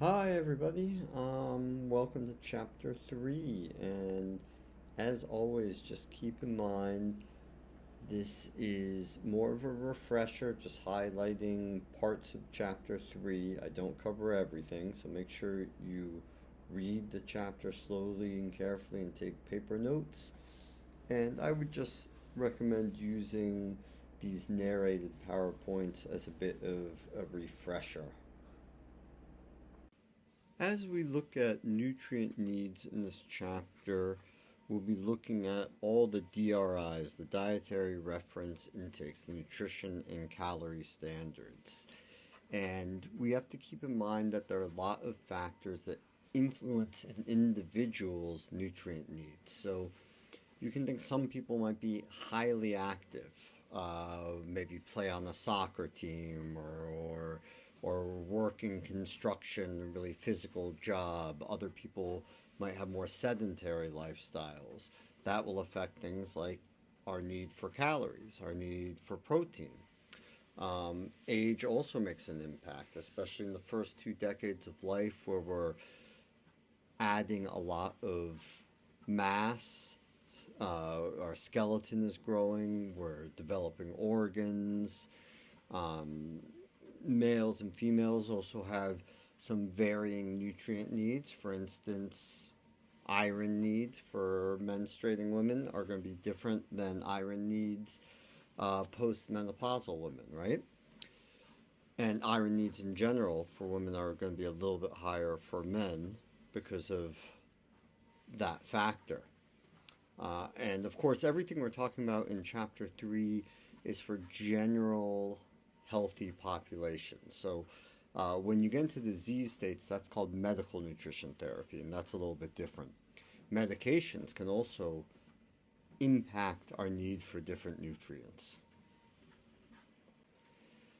Hi everybody. Welcome to chapter 3, and as always, just keep in mind this is more of a refresher, just highlighting parts of chapter 3. I don't cover everything, so make sure you read the chapter slowly and carefully and take paper notes. And I would just recommend using these narrated PowerPoints as a bit of a refresher. As we look at nutrient needs in this chapter, we'll be looking at all the DRIs, the dietary reference intakes, the nutrition and calorie standards. And we have to keep in mind that there are a lot of factors that influence an individual's nutrient needs. So you can think some people might be highly active, maybe play on a soccer team or work in construction, a really physical job. Other people might have more sedentary lifestyles. That will affect things like our need for calories, our need for protein. Age also makes an impact, especially in the first 2 decades of life where we're adding a lot of mass. Our skeleton is growing, we're developing organs. Males and females also have some varying nutrient needs. For instance, iron needs for menstruating women are going to be different than iron needs postmenopausal women, right? And iron needs in general for women are going to be a little bit higher for men because of that factor. And of course, everything we're talking about in chapter 3 is for general healthy populations. So when you get into disease states, that's called medical nutrition therapy, and that's a little bit different. Medications can also impact our need for different nutrients.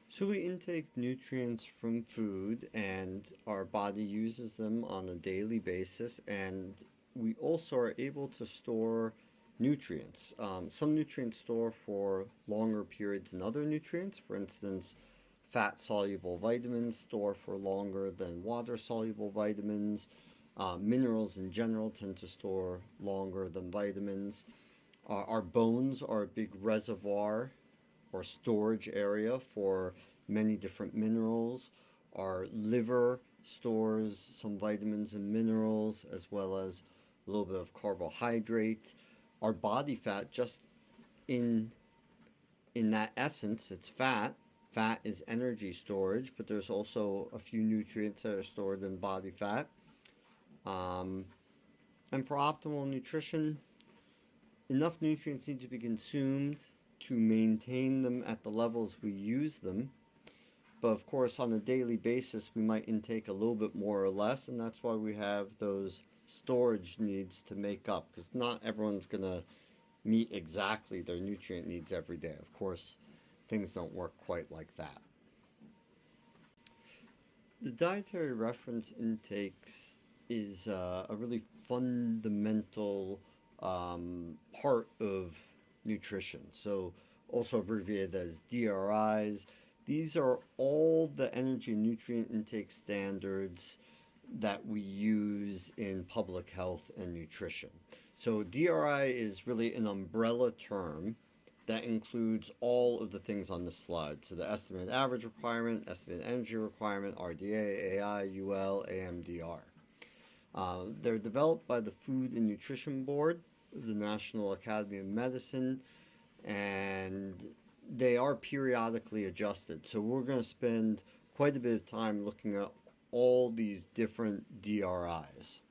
So we intake nutrients from food, and our body uses them on a daily basis, and we also are able to store nutrients. Some nutrients store for longer periods than other nutrients. For instance, fat soluble vitamins store for longer than water soluble vitamins. Minerals in general tend to store longer than vitamins. Our bones are a big reservoir or storage area for many different minerals. Our liver stores some vitamins and minerals as well as a little bit of carbohydrate. Our body fat, just in that essence, it's fat. Fat is energy storage, but there's also a few nutrients that are stored in body fat. And for optimal nutrition, enough nutrients need to be consumed to maintain them at the levels we use them. But of course, on a daily basis, we might intake a little bit more or less, and that's why we have those storage needs to make up, because not everyone's going to meet exactly their nutrient needs every day. Of course, things don't work quite like that. The dietary reference intakes is a really fundamental part of nutrition. So, also abbreviated as DRIs. These are all the energy and nutrient intake standards that we use in public health and nutrition. So, DRI is really an umbrella term that includes all of the things on the slide. So, the estimated average requirement, estimated energy requirement, RDA, AI, UL, AMDR. They're developed by the Food and Nutrition Board of the National Academy of Medicine, and they are periodically adjusted. So we're going to spend quite a bit of time looking at all these different DRIs.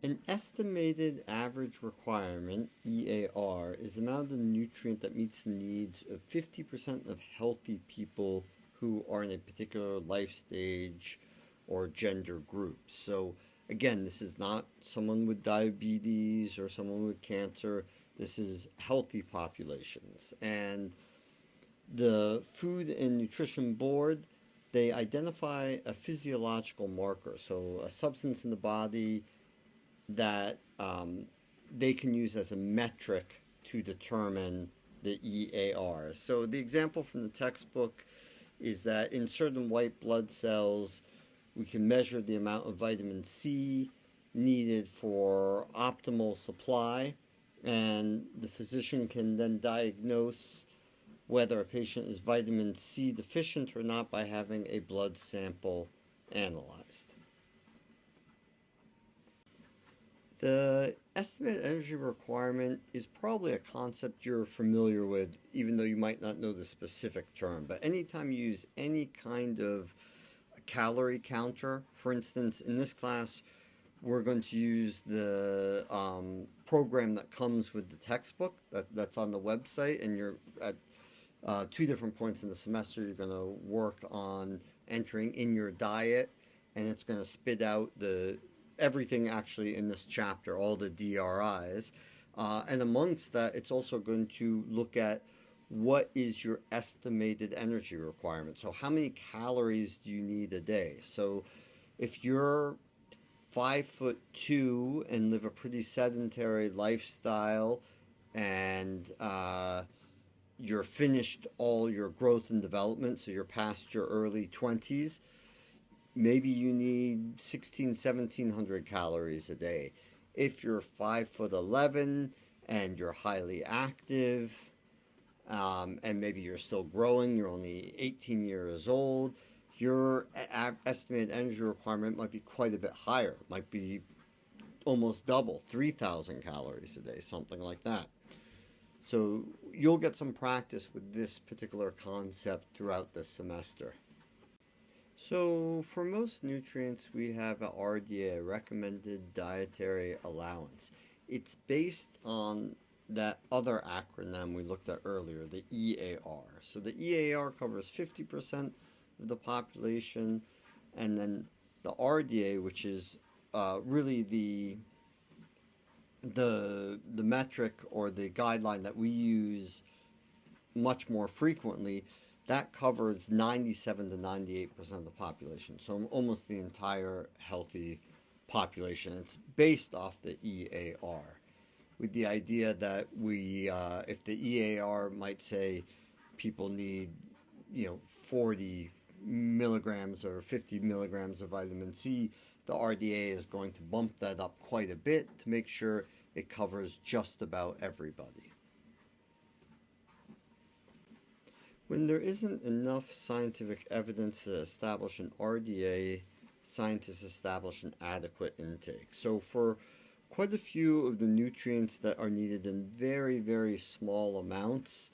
An estimated average requirement, EAR, is the amount of nutrient that meets the needs of 50% of healthy people who are in a particular life stage or gender group. So again, this is not someone with diabetes or someone with cancer. This is healthy populations. And the Food and Nutrition Board, they identify a physiological marker, so a substance in the body that they can use as a metric to determine the EAR. So the example from the textbook is that in certain white blood cells, we can measure the amount of vitamin C needed for optimal supply, and the physician can then diagnose whether a patient is vitamin C deficient or not by having a blood sample analyzed. The estimated energy requirement is probably a concept you're familiar with, even though you might not know the specific term. But anytime you use any kind of calorie counter, for instance, in this class, we're going to use the program that comes with the textbook that's on the website, and you're at two different points in the semester, you're going to work on entering in your diet, and it's going to spit out everything actually in this chapter, all the DRIs. And amongst that, it's also going to look at what is your estimated energy requirement. So how many calories do you need a day? So if you're 5'2" and live a pretty sedentary lifestyle, and you're finished all your growth and development, so you're past your early 20s, maybe you need 1700 calories a day. If you're 5'11" and you're highly active, and maybe you're still growing, you're only 18 years old, your estimated energy requirement might be quite a bit higher. It might be almost double, 3,000 calories a day, something like that. So you'll get some practice with this particular concept throughout the semester. So for most nutrients, we have a RDA, recommended dietary allowance. It's based on that other acronym we looked at earlier, the EAR. So the EAR covers 50% of the population, and then the RDA, which is really the metric or the guideline that we use much more frequently, that covers 97 to 98% of the population. So almost the entire healthy population. It's based off the EAR, with the idea that if the EAR might say people need, 40 milligrams or 50 milligrams of vitamin C, the RDA is going to bump that up quite a bit to make sure it covers just about everybody. When there isn't enough scientific evidence to establish an RDA, scientists establish an adequate intake. So for quite a few of the nutrients that are needed in very, very small amounts,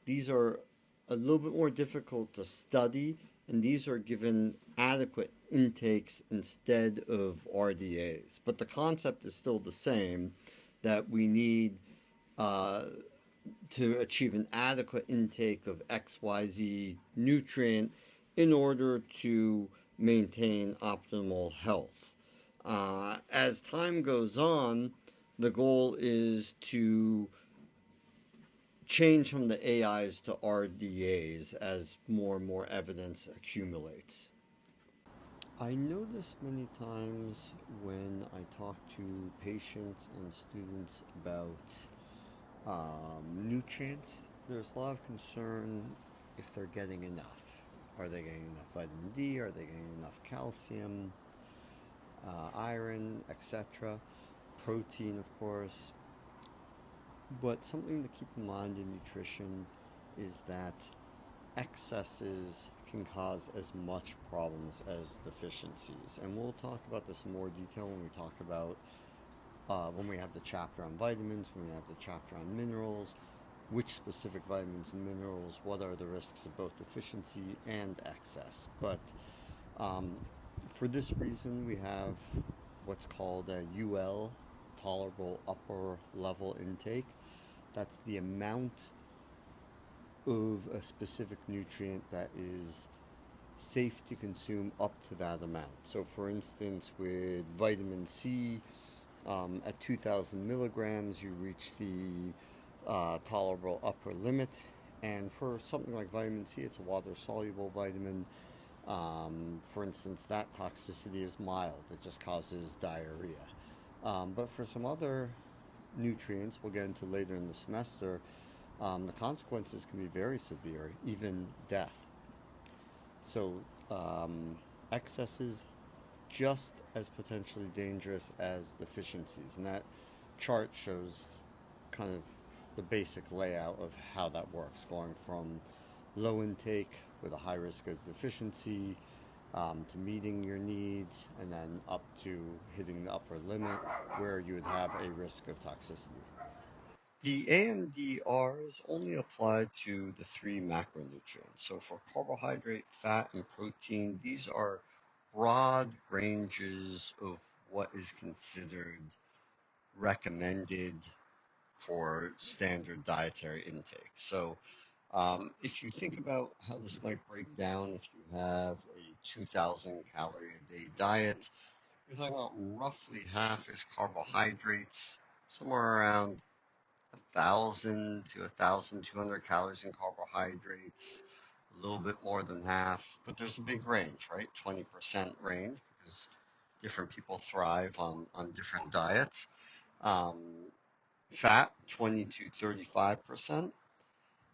these are a little bit more difficult to study, and these are given adequate intakes instead of RDAs. But the concept is still the same, that we need to achieve an adequate intake of XYZ nutrient in order to maintain optimal health. As time goes on, the goal is to change from the AIs to RDAs as more and more evidence accumulates. I notice many times when I talk to patients and students about nutrients, there's a lot of concern if they're getting enough. Are they getting enough vitamin D? Are they getting enough calcium, iron, etc.? Protein, of course. But something to keep in mind in nutrition is that excesses can cause as much problems as deficiencies. And we'll talk about this in more detail when we talk about when we have the chapter on vitamins, when we have the chapter on minerals, which specific vitamins and minerals, what are the risks of both deficiency and excess. But for this reason, we have what's called a UL, tolerable upper level intake. That's the amount of a specific nutrient that is safe to consume up to that amount. So for instance, with vitamin C, at 2,000 milligrams, you reach the tolerable upper limit. And for something like vitamin C, it's a water-soluble vitamin. For instance, that toxicity is mild. It just causes diarrhea. But for some other nutrients, we'll get into later in the semester, the consequences can be very severe, even death. So, excesses just as potentially dangerous as deficiencies. And that chart shows kind of the basic layout of how that works, going from low intake with a high risk of deficiency to meeting your needs, and then up to hitting the upper limit where you would have a risk of toxicity. The AMDRs only apply to the three macronutrients. So for carbohydrate, fat, and protein, these are broad ranges of what is considered recommended for standard dietary intake. So if you think about how this might break down, if you have a 2,000 calorie a day diet, you're talking about roughly half is carbohydrates, somewhere around 1,000 to 1,200 calories in carbohydrates, a little bit more than half, but there's a big range, right? 20% range because different people thrive on different diets. Um, Fat, 20 to 35%.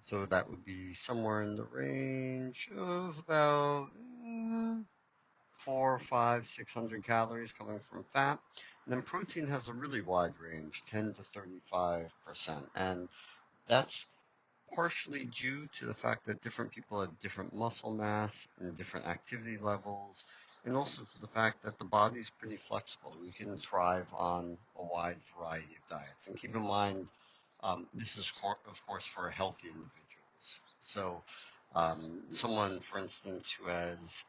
So that would be somewhere in the range of about 600 calories coming from fat. And then protein has a really wide range, 10 to 35%. And that's partially due to the fact that different people have different muscle mass and different activity levels, and also to the fact that the body's pretty flexible. We can thrive on a wide variety of diets. And keep in mind, this is, of course, for healthy individuals. So, someone, for instance, who has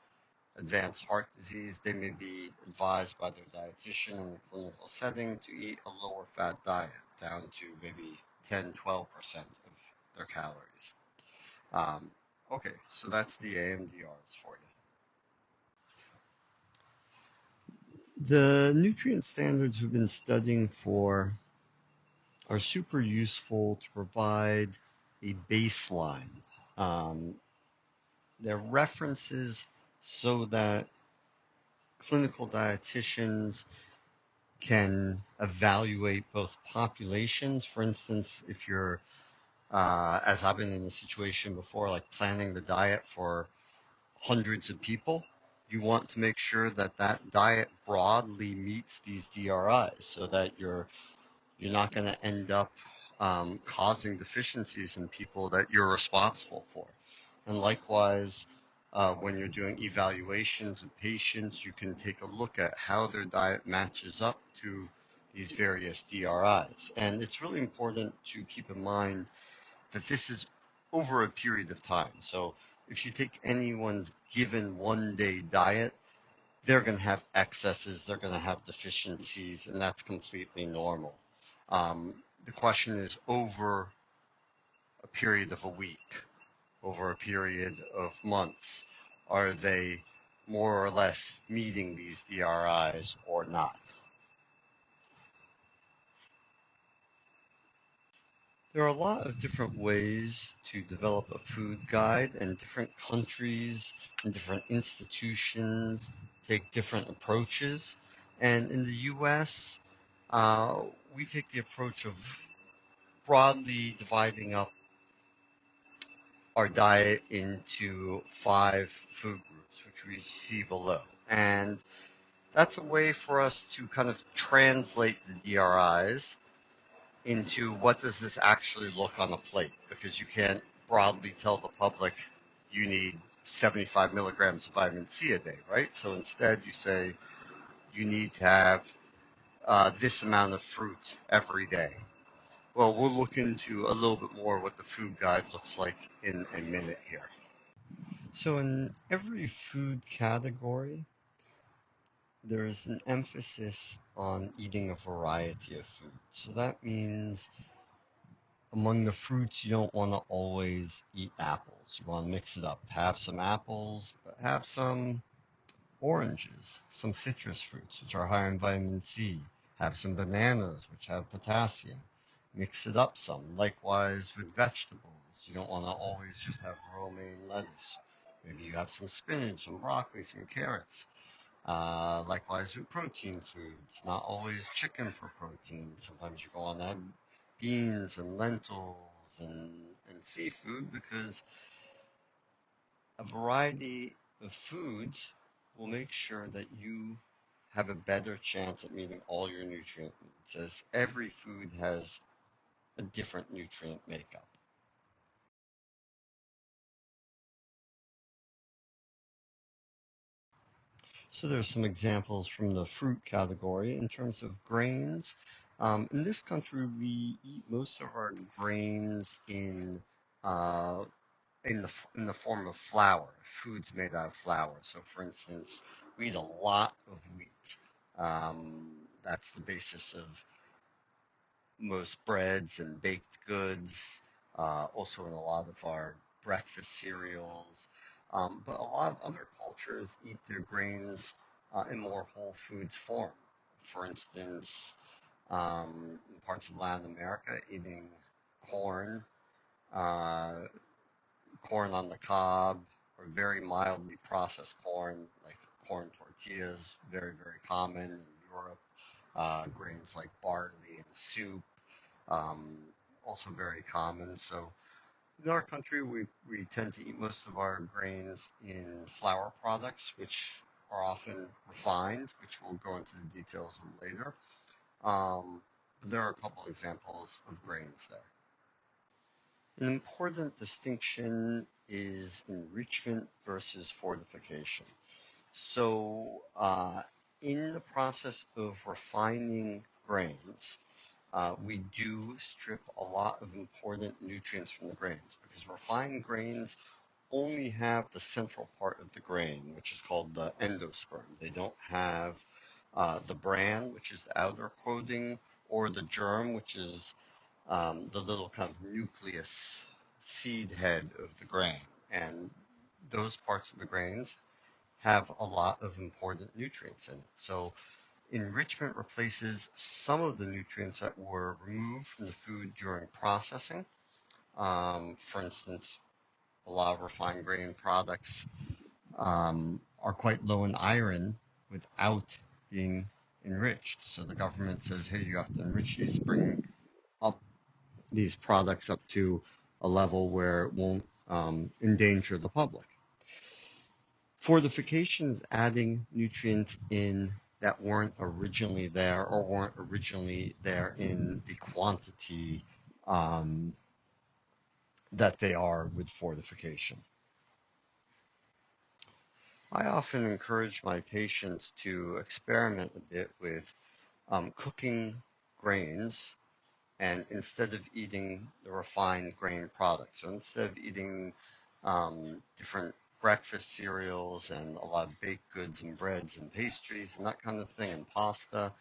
advanced heart disease, they may be advised by their dietitian in the clinical setting to eat a lower fat diet, down to maybe 10, 12% of their calories. Um, okay, so that's the AMDRs for you. The nutrient standards we've been studying for are super useful to provide a baseline. Um, they're references so that clinical dietitians can evaluate both populations. For instance, if you're, as I've been in a situation before, like planning the diet for hundreds of people, you want to make sure that that diet broadly meets these DRIs so that you're not going to end up causing deficiencies in people that you're responsible for. And likewise, when you're doing evaluations of patients, you can take a look at how their diet matches up to these various DRIs. And it's really important to keep in mind that this is over a period of time. So if you take anyone's given 1 day diet, they're going to have excesses, they're going to have deficiencies, and that's completely normal. The question is over a period of a week, over a period of months, are they more or less meeting these DRIs or not? There are a lot of different ways to develop a food guide, and different countries and different institutions take different approaches. And in the US, uh, we take the approach of broadly dividing up our diet into 5 food groups, which we see below. And that's a way for us to kind of translate the DRIs into what does this actually look on a plate, because you can't broadly tell the public you need 75 milligrams of vitamin C a day, right? So instead you say you need to have this amount of fruit every day. Well, we'll look into a little bit more what the food guide looks like in a minute here. So in every food category, there's an emphasis on eating a variety of food. So that means among the fruits, you don't want to always eat apples. You want to mix it up. Have some apples, but have some oranges, some citrus fruits, which are higher in vitamin C. Have some bananas, which have potassium. Mix it up some. Likewise with vegetables. You don't want to always just have romaine lettuce. Maybe you have some spinach, some broccoli, some carrots. Likewise with protein foods, not always chicken for protein. Sometimes you go on that beans and lentils and seafood, because a variety The foods will make sure that you have a better chance at meeting all your nutrient needs, as every food has a different nutrient makeup. So there's some examples from the fruit category in terms of grains. In this country, we eat most of our grains uh, in the form of flour, foods made out of flour. So, for instance, we eat a lot of wheat. That's the basis of most breads and baked goods, also in a lot of our breakfast cereals. But a lot of other cultures eat their grains in more whole foods form. For instance, in parts of Latin America, eating corn, uh, corn on the cob, or very mildly processed corn, like corn tortillas, very, very common in Europe. Grains like barley and soup, um, also very common. So in our country, we tend to eat most of our grains in flour products, which are often refined, which we'll go into the details of later. But there are a couple examples of grains there. An important distinction is enrichment versus fortification. So, in the process of refining grains, we do strip a lot of important nutrients from the grains because refined grains only have the central part of the grain, which is called the endosperm. They don't have the bran, which is the outer coating, or the germ, which is the little kind of nucleus seed head of the grain. And those parts of the grains have a lot of important nutrients in it. So enrichment replaces some of the nutrients that were removed from the food during processing. For instance, a lot of refined grain products are quite low in iron without being enriched. So the government says, hey, you have to enrich these, bring up these products up to a level where it won't endanger the public. Fortification is adding nutrients in that weren't originally there or weren't originally there in the quantity um, that they are with fortification. I often encourage my patients to experiment a bit with cooking grains and instead of eating the refined grain products. So instead of eating different breakfast cereals and a lot of baked goods and breads and pastries and that kind of thing and pasta,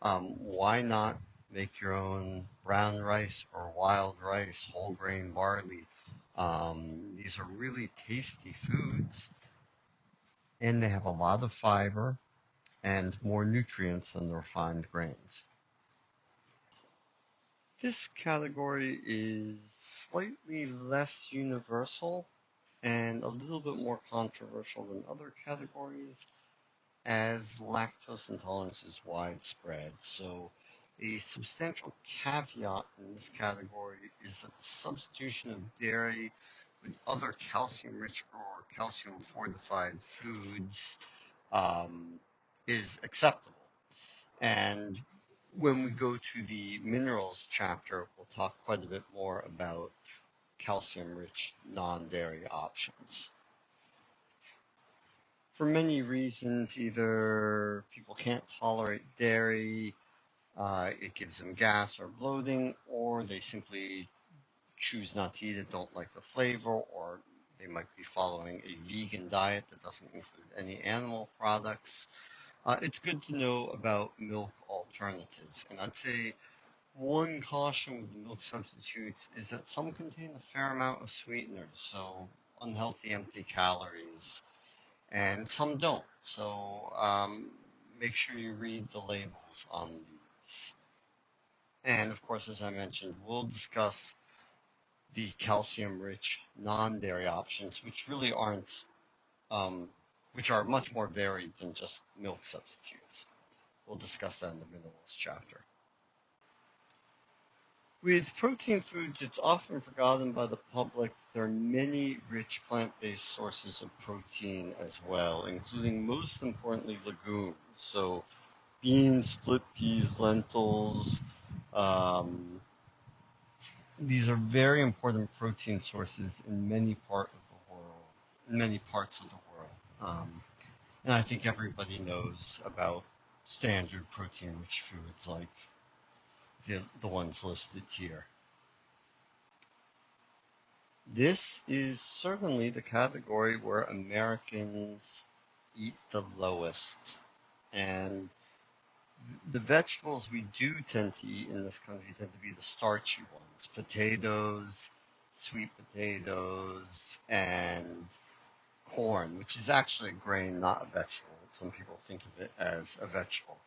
why not make your own brown rice or wild rice, whole grain barley? These are really tasty foods and they have a lot of fiber and more nutrients than the refined grains. This category is slightly less universal and a little bit more controversial than other categories as lactose intolerance is widespread. So a substantial caveat in this category is that the substitution of dairy with other calcium-rich or calcium-fortified foods is acceptable. And when we go to the minerals chapter, we'll talk quite a bit more about calcium-rich non-dairy options. For many reasons, either people can't tolerate dairy, it gives them gas or bloating, or they simply choose not to eat it, don't like the flavor, or they might be following a vegan diet that doesn't include any animal products. It's good to know about milk alternatives. And I'd say one caution with milk substitutes is that some contain a fair amount of sweeteners, so unhealthy empty calories, and some don't. So make sure you read the labels on these. And of course, as I mentioned, we'll discuss the calcium-rich non-dairy options, which really aren't, which are much more varied than just milk substitutes. We'll discuss that in the minerals chapter. With protein foods, it's often forgotten by the public there are many rich plant-based sources of protein as well, including most importantly legumes. So beans, split peas, lentils. Um, these are very important protein sources in many parts of the world. And I think everybody knows about standard protein-rich foods like the ones listed here. This is certainly the category where Americans eat the lowest. And the vegetables we do tend to eat in this country tend to be the starchy ones, potatoes, sweet potatoes, and corn, which is actually a grain, not a vegetable. Some people think of it as a vegetable.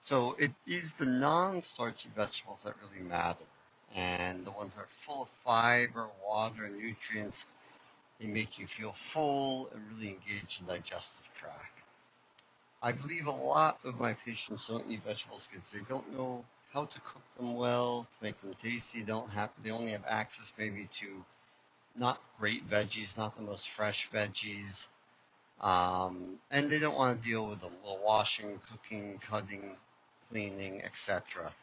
So it is the non-starchy vegetables that really matter. And the ones that are full of fiber, water, and nutrients, they make you feel full and really engage the digestive tract. I believe a lot of my patients don't eat vegetables because they don't know how to cook them well, to make them tasty. They only have access maybe to not great veggies, not the most fresh veggies. And they don't want to deal with them, well, washing, cooking, cutting, cleaning, etc.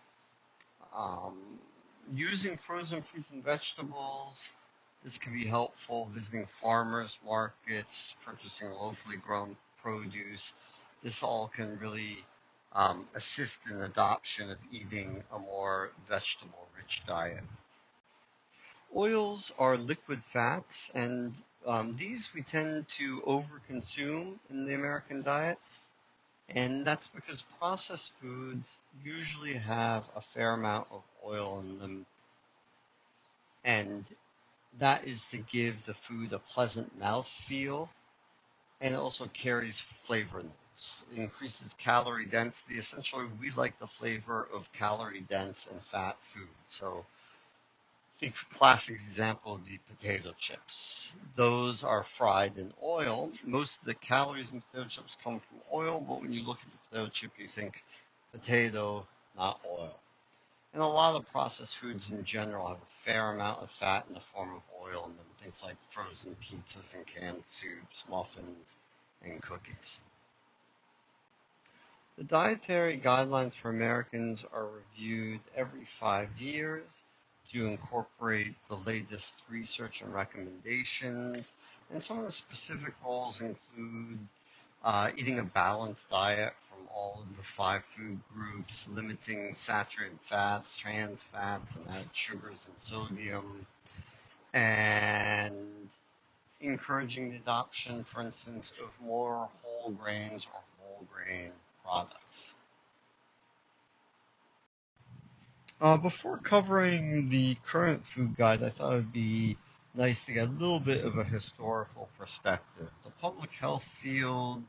Using frozen fruits and vegetables, this can be helpful. Visiting farmers markets, purchasing locally grown produce. This all can really assist in adoption of eating a more vegetable-rich diet. Oils are liquid fats, and these we tend to overconsume in the American diet. And that's because processed foods usually have a fair amount of oil in them, and that is to give the food a pleasant mouthfeel, and it also carries flavor notes. It increases calorie density. Essentially, we like the flavor of calorie dense and fat food. So I think a classic example would be potato chips. Those are fried in oil. Most of the calories in potato chips come from oil, but when you look at the potato chip, you think potato, not oil. And a lot of processed foods in general have a fair amount of fat in the form of oil in them, things like frozen pizzas and canned soups, muffins, and cookies. The dietary guidelines for Americans are reviewed every 5 years to incorporate the latest research and recommendations. And some of the specific goals include eating a balanced diet from all of the 5 food groups, limiting saturated fats, trans fats, and added sugars and sodium, and encouraging the adoption, for instance, of more whole grains or whole grain products. Before covering the current food guide, I thought it would be nice to get a little bit of a historical perspective. The public health field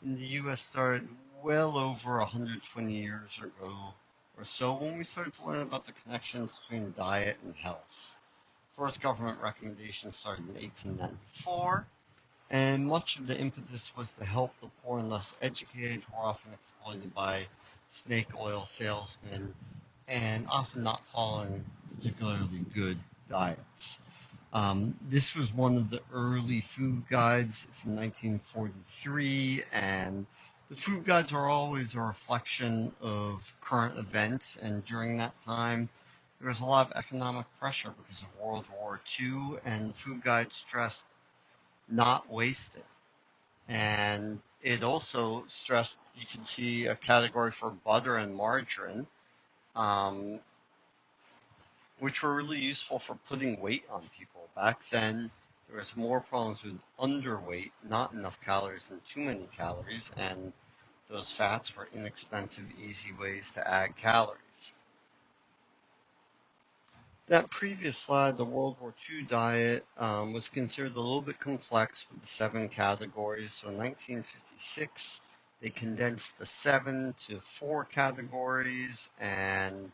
in the U.S. started well over 120 years ago or so when we started to learn about the connections between diet and health. First government recommendations started in 1894, and much of the impetus was to help the poor and less educated who are often exploited by snake oil salesmen and often not following particularly good diets. This was one of the early food guides from 1943, and the food guides are always a reflection of current events, and during that time, there was a lot of economic pressure because of World War II, and the food guide stressed not wasting. And it also stressed, you can see a category for butter and margarine, which were really useful for putting weight on people. Back then, there was more problems with underweight, not enough calories and too many calories, and those fats were inexpensive, easy ways to add calories. That previous slide, the World War II diet, was considered a little bit complex with the 7 categories. So in 1956, they condensed the 7 to 4 categories, and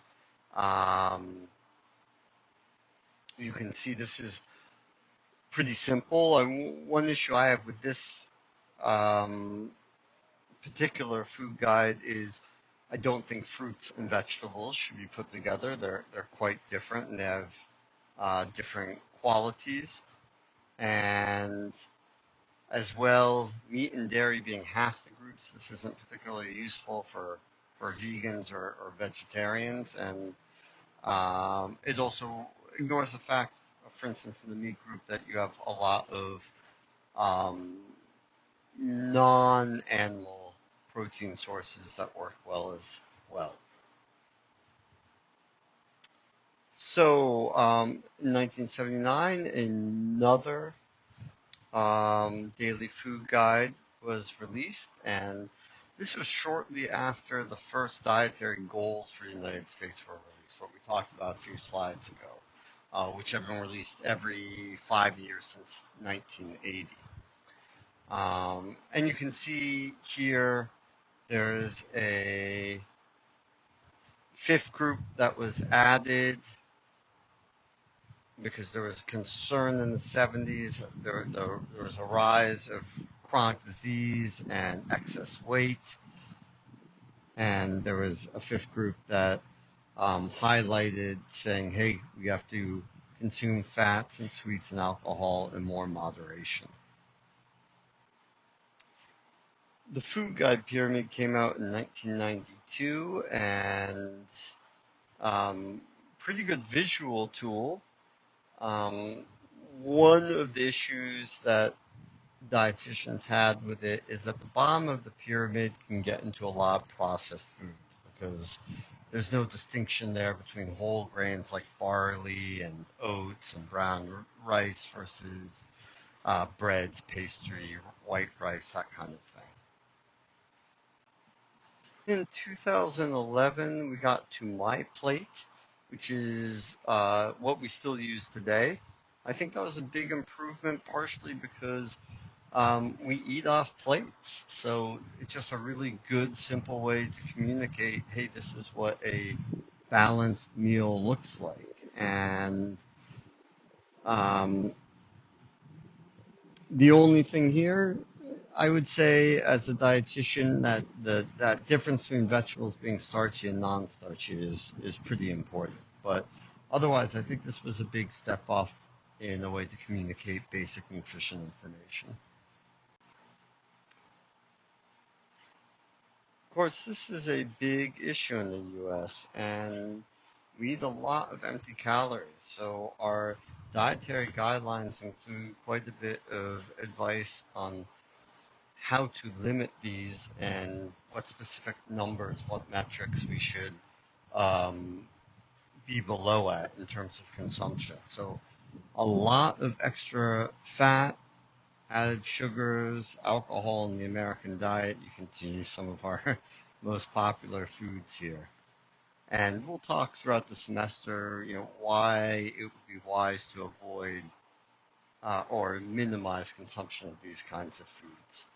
you can see this is pretty simple. One issue I have with this particular food guide is I don't think fruits and vegetables should be put together. They're quite different, and they have different qualities. And as well, meat and dairy being half the groups, this isn't particularly useful for vegans or vegetarians. And it also ignores the fact, for instance, in the meat group, that you have a lot of um, non-animal protein sources that work well as well. So, in 1979, another daily food guide was released, and this was shortly after the first dietary goals for the United States were released, what we talked about a few slides ago, which have been released every 5 years since 1980. And you can see here there's a fifth group that was added because there was concern in the 70s. There was a rise of chronic disease and excess weight. And there was a fifth group that highlighted saying, hey, we have to consume fats and sweets and alcohol in more moderation. The food guide pyramid came out in 1992, and pretty good visual tool. One of the issues that dietitians had with it is that the bottom of the pyramid can get into a lot of processed foods because there's no distinction there between whole grains like barley and oats and brown rice versus breads, pastry, white rice, that kind of thing. In 2011, we got to My Plate, which is what we still use today. I think that was a big improvement, partially because we eat off plates. So it's just a really good, simple way to communicate, hey, this is what a balanced meal looks like. And the only thing here, I would say, as a dietitian, that that difference between vegetables being starchy and non-starchy is pretty important. But otherwise, I think this was a big step off in a way to communicate basic nutrition information. Of course, this is a big issue in the US, and we eat a lot of empty calories. So our dietary guidelines include quite a bit of advice on how to limit these and what specific numbers, what metrics we should be below at in terms of consumption. So a lot of extra fat, added sugars, alcohol in the American diet. You can see some of our most popular foods here. And we'll talk throughout the semester, why it would be wise to avoid or minimize consumption of these kinds of foods.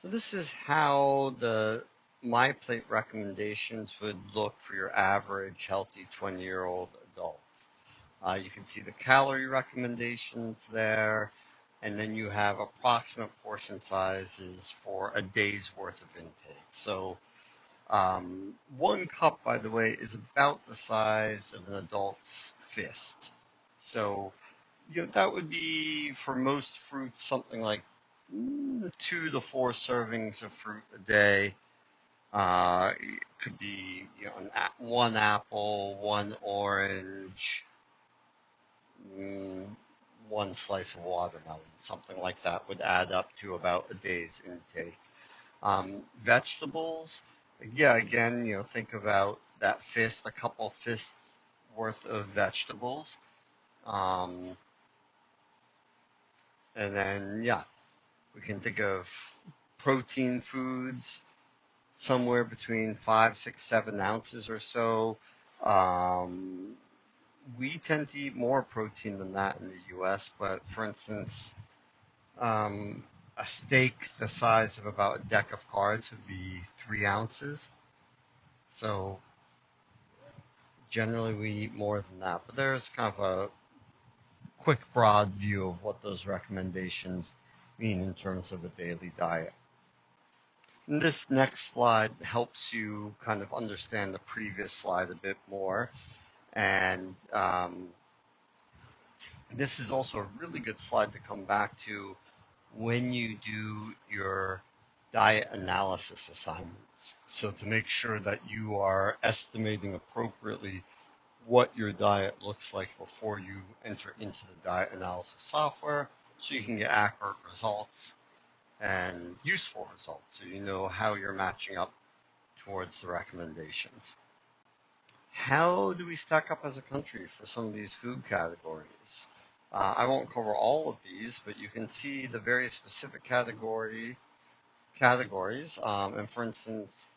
So this is how the My Plate recommendations would look for your average healthy 20-year-old adult. You can see the calorie recommendations there, and then you have approximate portion sizes for a day's worth of intake. So 1 cup, by the way, is about the size of an adult's fist. So that would be, for most fruits, something like 2 to 4 servings of fruit a day. It could be 1 apple, 1 orange, 1 slice of watermelon, something like that would add up to about a day's intake. Vegetables, yeah, again, think about that fist, a couple fists worth of vegetables. And then, we can think of protein foods, somewhere between 5, 6, 7 ounces or so. We tend to eat more protein than that in the US, but for instance, a steak the size of about a deck of cards would be 3 ounces. So generally we eat more than that, but there's kind of a quick, broad view of what those recommendations mean in terms of a daily diet. And this next slide helps you kind of understand the previous slide a bit more. And this is also a really good slide to come back to when you do your diet analysis assignments. So to make sure that you are estimating appropriately what your diet looks like before you enter into the diet analysis software so you can get accurate results and useful results so you know how you're matching up towards the recommendations. How do we stack up as a country for some of these food categories? I won't cover all of these, but you can see the various specific categories. And for instance,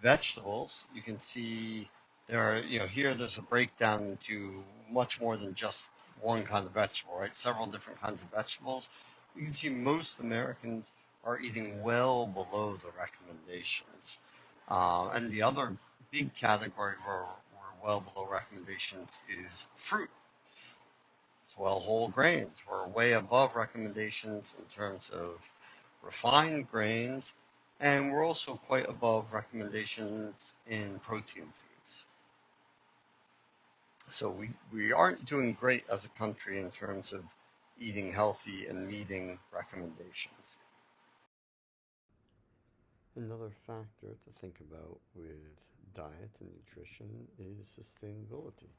vegetables, you can see there are, here there's a breakdown into much more than just one kind of vegetable, right? Several different kinds of vegetables. You can see most Americans are eating well below the recommendations. And the other big category where we're well below recommendations is fruit. As well, whole grains. We're way above recommendations in terms of refined grains, and we're also quite above recommendations in protein foods. So we aren't doing great as a country in terms of eating healthy and meeting recommendations. Another factor to think about with diet and nutrition is sustainability.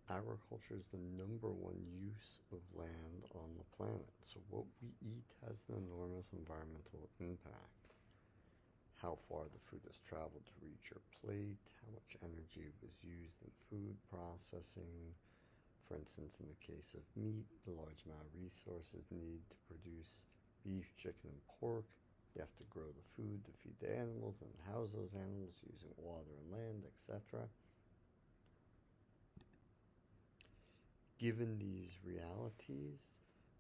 Agriculture is the #1 use of land on the planet, so what we eat has an enormous environmental impact. How far the food has traveled to reach your plate, how much energy was used in food processing. For instance, in the case of meat, the large amount of resources needed to produce beef, chicken, and pork. You have to grow the food to feed the animals and house those animals using water and land, etc. Given these realities,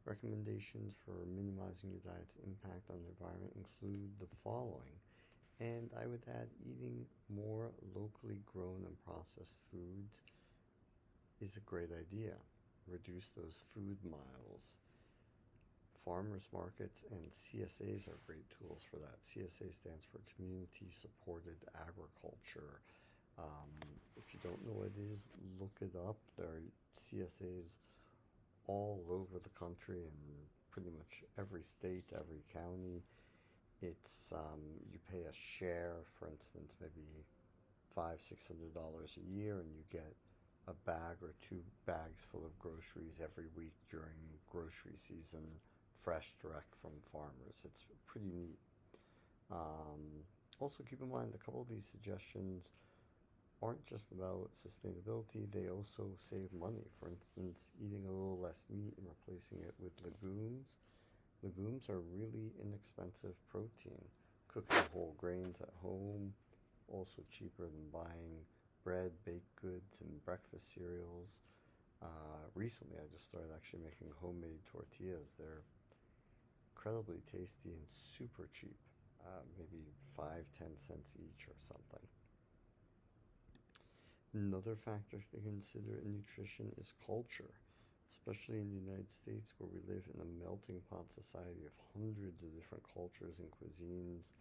recommendations for minimizing your diet's impact on the environment include the following. And I would add eating more locally grown and processed foods is a great idea. Reduce those food miles. Farmers markets and CSAs are great tools for that. CSA stands for Community Supported Agriculture. If you don't know what it is, look it up. There are CSAs all over the country in pretty much every state, every county. It's you pay a share, for instance, maybe $500-$600 a year, and you get a bag or 2 bags full of groceries every week during grocery season, fresh, direct from farmers. It's pretty neat. Also, keep in mind a couple of these suggestions aren't just about sustainability, they also save money. For instance, eating a little less meat and replacing it with legumes. Legumes are really inexpensive protein. Cooking whole grains at home, also cheaper than buying bread, baked goods, and breakfast cereals. Recently, I just started actually making homemade tortillas. They're incredibly tasty and super cheap, maybe 5-10 cents each or something. Another factor to consider in nutrition is culture, especially in the United States where we live in a melting pot society of hundreds of different cultures and cuisines.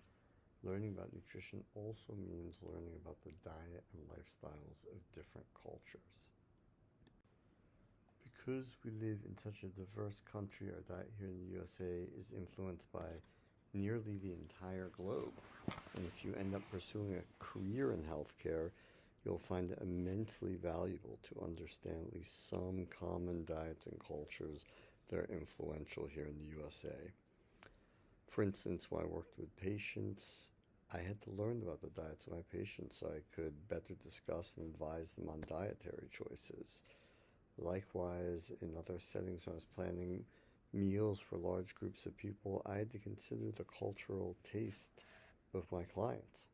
Learning about nutrition also means learning about the diet and lifestyles of different cultures. Because we live in such a diverse country, our diet here in the USA is influenced by nearly the entire globe. And if you end up pursuing a career in healthcare, you'll find it immensely valuable to understand at least some common diets and cultures that are influential here in the USA. For instance, when I worked with patients, I had to learn about the diets of my patients so I could better discuss and advise them on dietary choices. Likewise, in other settings when I was planning meals for large groups of people, I had to consider the cultural taste of my clients.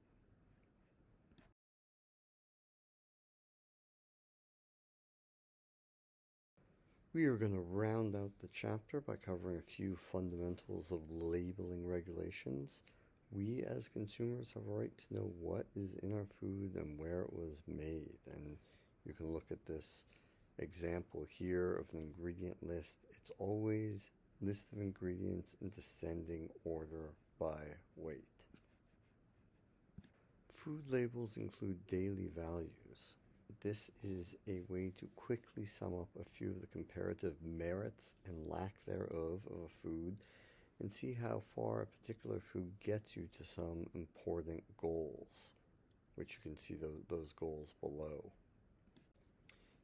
We are going to round out the chapter by covering a few fundamentals of labeling regulations. We as consumers have a right to know what is in our food and where it was made. And you can look at this example here of an ingredient list. It's always list of ingredients in descending order by weight. Food labels include daily values. This is a way to quickly sum up a few of the comparative merits and lack thereof of a food and see how far a particular food gets you to some important goals, which you can see those goals below.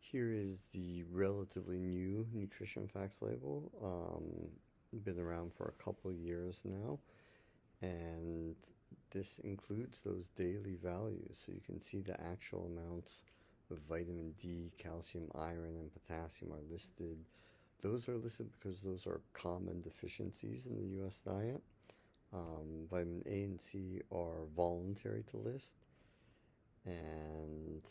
Here is the relatively new nutrition facts label. Been around for a couple years now, and this includes those daily values, so you can see the actual amounts of vitamin D, calcium, iron, and potassium are listed. Those are listed because those are common deficiencies in the U.S. diet. Vitamin A and C are voluntary to list, and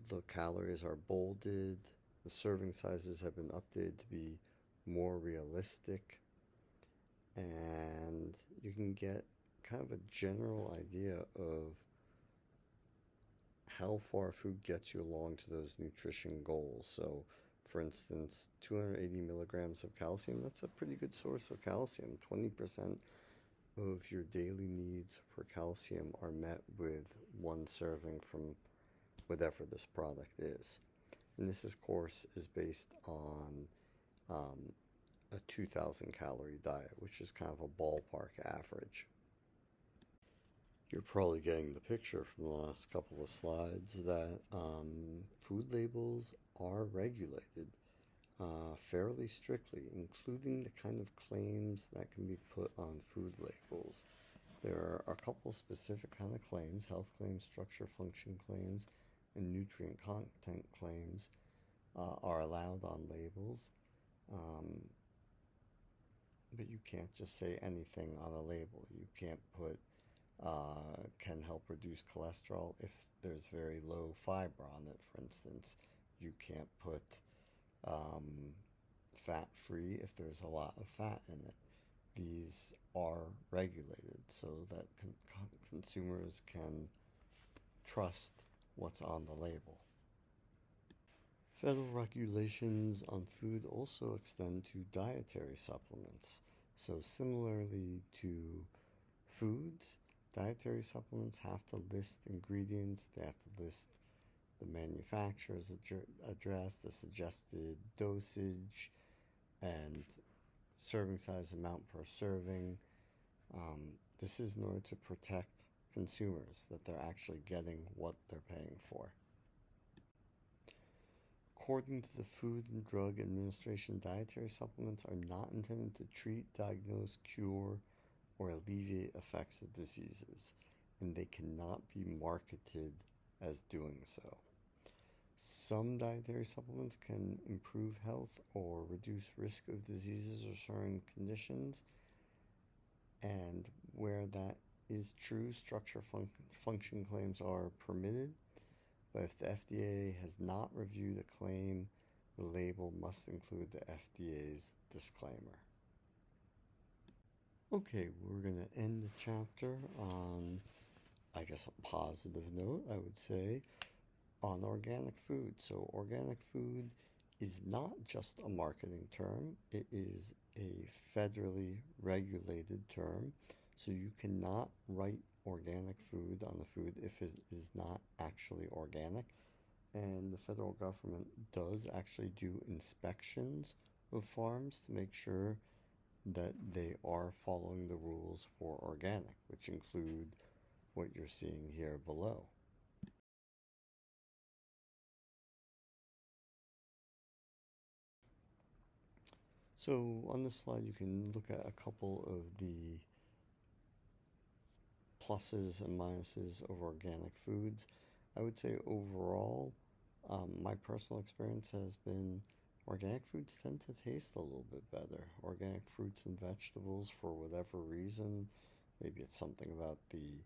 the calories are bolded. The serving sizes have been updated to be more realistic, and you can get kind of a general idea of how far food gets you along to those nutrition goals. So, for instance, 280 milligrams of calcium, that's a pretty good source of calcium. 20% of your daily needs for calcium are met with one serving from whatever this product is. And this, of course, is based on a 2,000 calorie diet, which is kind of a ballpark average. You're probably getting the picture from the last couple of slides that food labels are regulated fairly strictly, including the kind of claims that can be put on food labels. There are a couple specific kind of claims: health claims, structure function claims, and nutrient content claims are allowed on labels. But you can't just say anything on a label. You can't put can help reduce cholesterol if there's very low fiber on it, for instance. You can't put fat-free if there's a lot of fat in it. These are regulated so that consumers can trust what's on the label. Federal regulations on food also extend to dietary supplements. So similarly to foods, dietary supplements have to list ingredients, they have to list the manufacturer's address, the suggested dosage, and serving size amount per serving. This is in order to protect consumers, that they're actually getting what they're paying for. According to the Food and Drug Administration, dietary supplements are not intended to treat, diagnose, cure, or alleviate effects of diseases, and they cannot be marketed as doing so. Some dietary supplements can improve health or reduce risk of diseases or certain conditions, and where that is true, structure function claims are permitted. But if the FDA has not reviewed a claim, the label must include the FDA's disclaimer. Okay, we're going to end the chapter on, I guess, a positive note, I would say, on organic food. So organic food is not just a marketing term, it is a federally regulated term. So you cannot write organic food on the food if it is not actually organic. And the federal government does actually do inspections of farms to make sure that they are following the rules for organic, which include what you're seeing here below. So on this slide you can look at a couple of the pluses and minuses of organic foods. I would say overall, my personal experience has been organic foods tend to taste a little bit better. Organic fruits and vegetables, for whatever reason, maybe it's something about the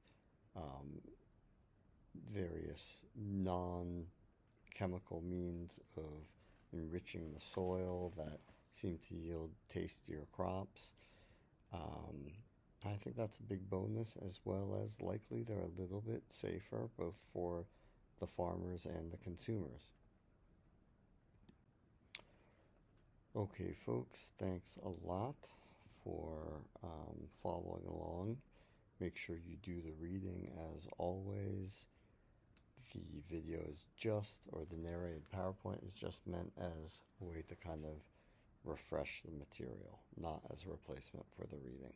various non-chemical means of enriching the soil that seem to yield tastier crops. I think that's a big bonus, as well as likely they're a little bit safer both for the farmers and the consumers. Okay, folks, thanks a lot for following along Make sure you do the reading as always. The video is just, or the narrated PowerPoint is just meant as a way to kind of refresh the material, not as a replacement for the reading.